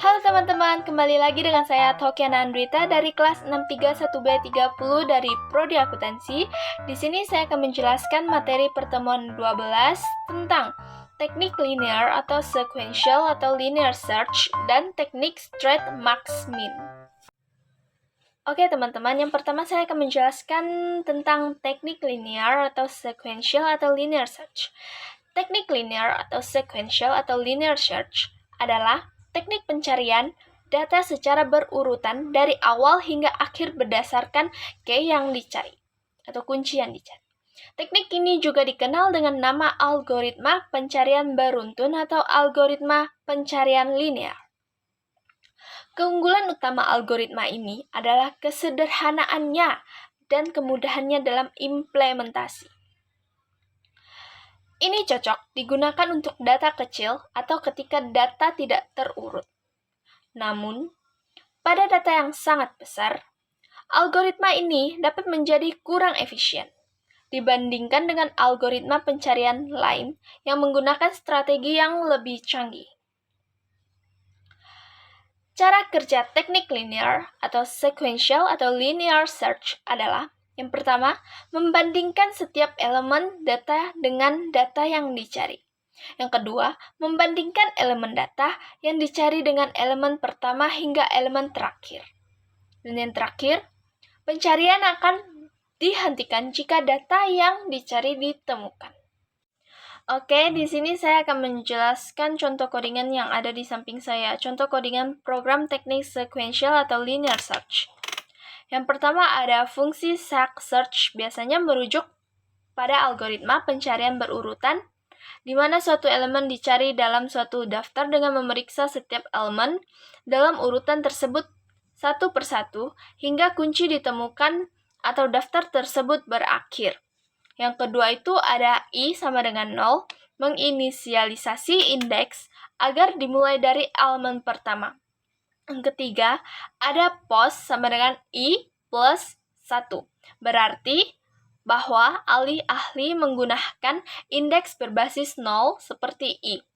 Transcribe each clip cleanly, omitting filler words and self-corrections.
Halo teman-teman, kembali lagi dengan saya Tokiana Andrita dari kelas 631B30 dari Prodi Akuntansi. Di sini saya akan menjelaskan materi pertemuan 12 tentang teknik linear atau sequential atau linear search dan teknik straight max min. Oke teman-teman, yang pertama saya akan menjelaskan tentang teknik linear atau sequential atau linear search. Teknik linear atau sequential atau linear search adalah teknik pencarian data secara berurutan dari awal hingga akhir berdasarkan key yang dicari atau kunci yang dicari. Teknik ini juga dikenal dengan nama algoritma pencarian beruntun atau algoritma pencarian linear. Keunggulan utama algoritma ini adalah kesederhanaannya dan kemudahannya dalam implementasi. Ini cocok digunakan untuk data kecil atau ketika data tidak terurut. Namun, pada data yang sangat besar, algoritma ini dapat menjadi kurang efisien dibandingkan dengan algoritma pencarian lain yang menggunakan strategi yang lebih canggih. Cara kerja teknik linear atau sequential atau linear search adalah yang pertama, membandingkan setiap elemen data dengan data yang dicari. Yang kedua, membandingkan elemen data yang dicari dengan elemen pertama hingga elemen terakhir. Dan yang terakhir, pencarian akan dihentikan jika data yang dicari ditemukan. Oke, di sini saya akan menjelaskan contoh codingan yang ada di samping saya. Contoh codingan program teknik sequential atau linear search. Yang pertama ada fungsi search, biasanya merujuk pada algoritma pencarian berurutan, di mana suatu elemen dicari dalam suatu daftar dengan memeriksa setiap elemen dalam urutan tersebut satu persatu hingga kunci ditemukan atau daftar tersebut berakhir. Yang kedua itu ada I sama dengan 0, menginisialisasi indeks agar dimulai dari elemen pertama. Yang ketiga, ada post sama dengan I plus 1. Berarti bahwa ahli menggunakan indeks berbasis 0 seperti I.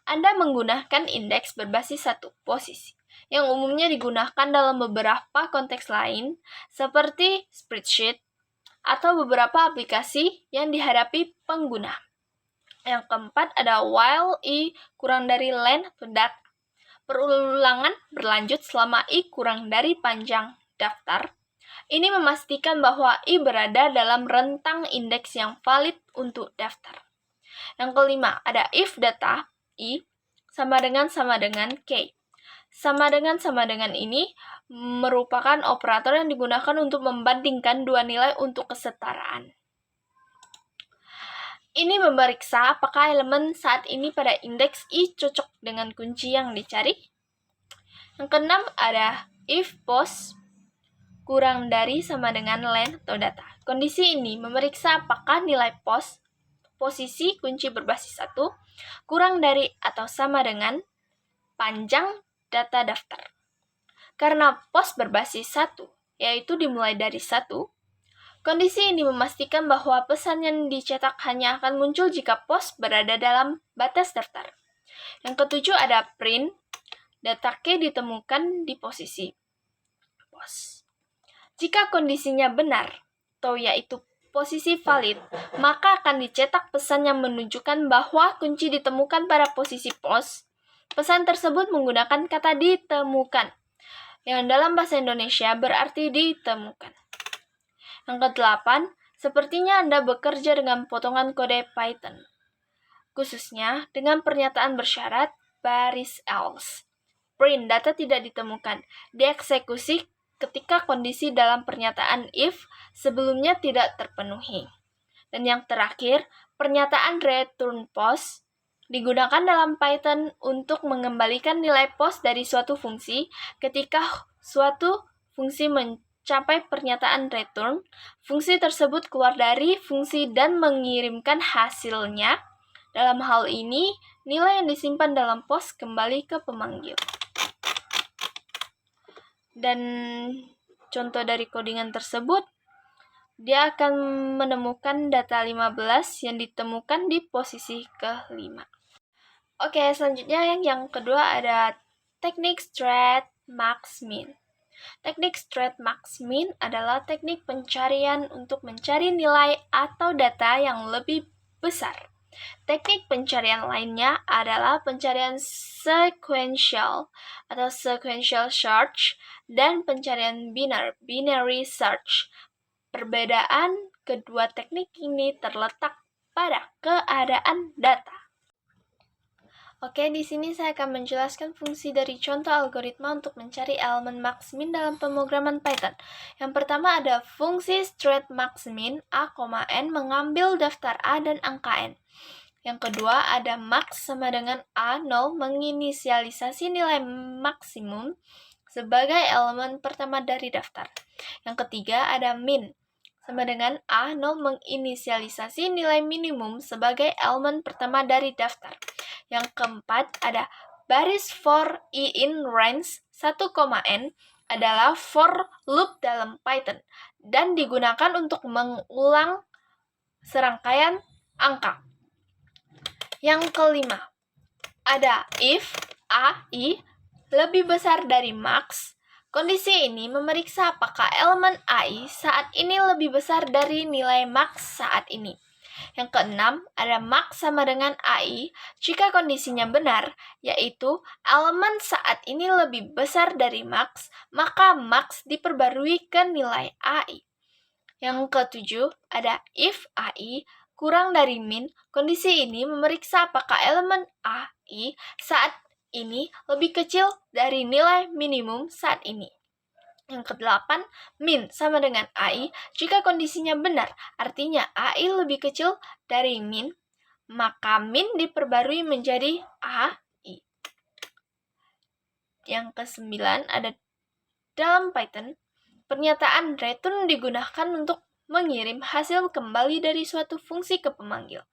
Anda menggunakan indeks berbasis 1 posisi, yang umumnya digunakan dalam beberapa konteks lain, seperti spreadsheet, atau beberapa aplikasi yang dihadapi pengguna. Yang keempat ada while I kurang dari length data. Perulangan berlanjut selama I kurang dari panjang daftar. Ini memastikan bahwa I berada dalam rentang indeks yang valid untuk daftar. Yang kelima, ada if data I sama dengan K. Sama dengan ini merupakan operator yang digunakan untuk membandingkan dua nilai untuk kesetaraan. Ini memeriksa apakah elemen saat ini pada indeks I cocok dengan kunci yang dicari. Yang keenam ada if post kurang dari sama dengan length atau data. Kondisi ini memeriksa apakah nilai posisi kunci berbasis 1 kurang dari atau sama dengan panjang data daftar. Karena post berbasis 1, yaitu dimulai dari 1, kondisi ini memastikan bahwa pesan yang dicetak hanya akan muncul jika post berada dalam batas daftar. Yang ketujuh ada print, data key ditemukan di posisi post. Jika kondisinya benar, atau yaitu posisi valid, maka akan dicetak pesan yang menunjukkan bahwa kunci ditemukan pada posisi post. Pesan tersebut menggunakan kata ditemukan, yang dalam bahasa Indonesia berarti ditemukan. Yang kedelapan, sepertinya Anda bekerja dengan potongan kode Python, khususnya dengan pernyataan bersyarat baris else. Print data tidak ditemukan, dieksekusi ketika kondisi dalam pernyataan if sebelumnya tidak terpenuhi. Dan yang terakhir, pernyataan return post digunakan dalam Python untuk mengembalikan nilai post dari suatu fungsi ketika suatu fungsi mencapai pernyataan return, fungsi tersebut keluar dari fungsi dan mengirimkan hasilnya. Dalam hal ini, nilai yang disimpan dalam post kembali ke pemanggil. Dan contoh dari codingan tersebut, dia akan menemukan data 15 yang ditemukan di posisi ke-5. Oke, selanjutnya yang kedua ada teknik straight max min. Teknik straight max min adalah teknik pencarian untuk mencari nilai atau data yang lebih besar. Teknik pencarian lainnya adalah pencarian sequential atau sequential search dan pencarian binary search. Perbedaan kedua teknik ini terletak pada keadaan data. Oke, di sini saya akan menjelaskan fungsi dari contoh algoritma untuk mencari elemen max min dalam pemrograman Python. Yang pertama ada fungsi straight max min a, n mengambil daftar A dan angka n. Yang kedua ada max sama dengan A0 menginisialisasi nilai maksimum sebagai elemen pertama dari daftar. Yang ketiga ada min sama dengan A0 menginisialisasi nilai minimum sebagai elemen pertama dari daftar. Yang keempat ada baris for i in range 1, n adalah for loop dalam Python dan digunakan untuk mengulang serangkaian angka. Yang kelima ada if a, i lebih besar dari max. Kondisi ini memeriksa apakah elemen AI saat ini lebih besar dari nilai max saat ini. Yang keenam, ada max sama dengan AI jika kondisinya benar, yaitu elemen saat ini lebih besar dari max, maka max diperbarui ke nilai AI. Yang ketujuh, ada if AI kurang dari min. Kondisi ini memeriksa apakah elemen AI saat ini lebih kecil dari nilai minimum saat ini. Yang kedelapan, min sama dengan AI jika kondisinya benar, artinya AI lebih kecil dari min, maka min diperbarui menjadi AI. Yang kesembilan ada dalam Python, pernyataan return digunakan untuk mengirim hasil kembali dari suatu fungsi ke pemanggil.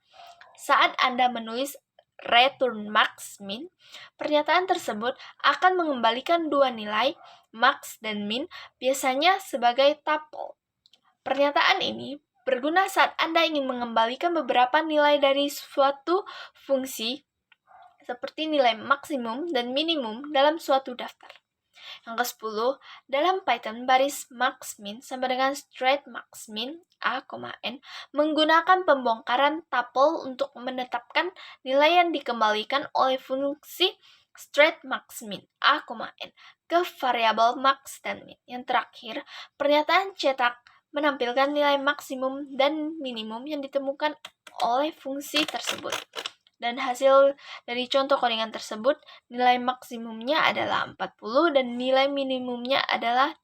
Saat Anda menulis return max min, pernyataan tersebut akan mengembalikan dua nilai, max dan min, biasanya sebagai tuple. Pernyataan ini berguna saat Anda ingin mengembalikan beberapa nilai dari suatu fungsi, seperti nilai maksimum dan minimum dalam suatu daftar. Yang ke-10, dalam Python baris max min sama dengan straight max min a, n menggunakan pembongkaran tuple untuk menetapkan nilai yang dikembalikan oleh fungsi straight max min a, n ke variabel max dan min. Yang terakhir, pernyataan cetak menampilkan nilai maksimum dan minimum yang ditemukan oleh fungsi tersebut. Dan hasil dari contoh codingan tersebut, nilai maksimumnya adalah 40 dan nilai minimumnya adalah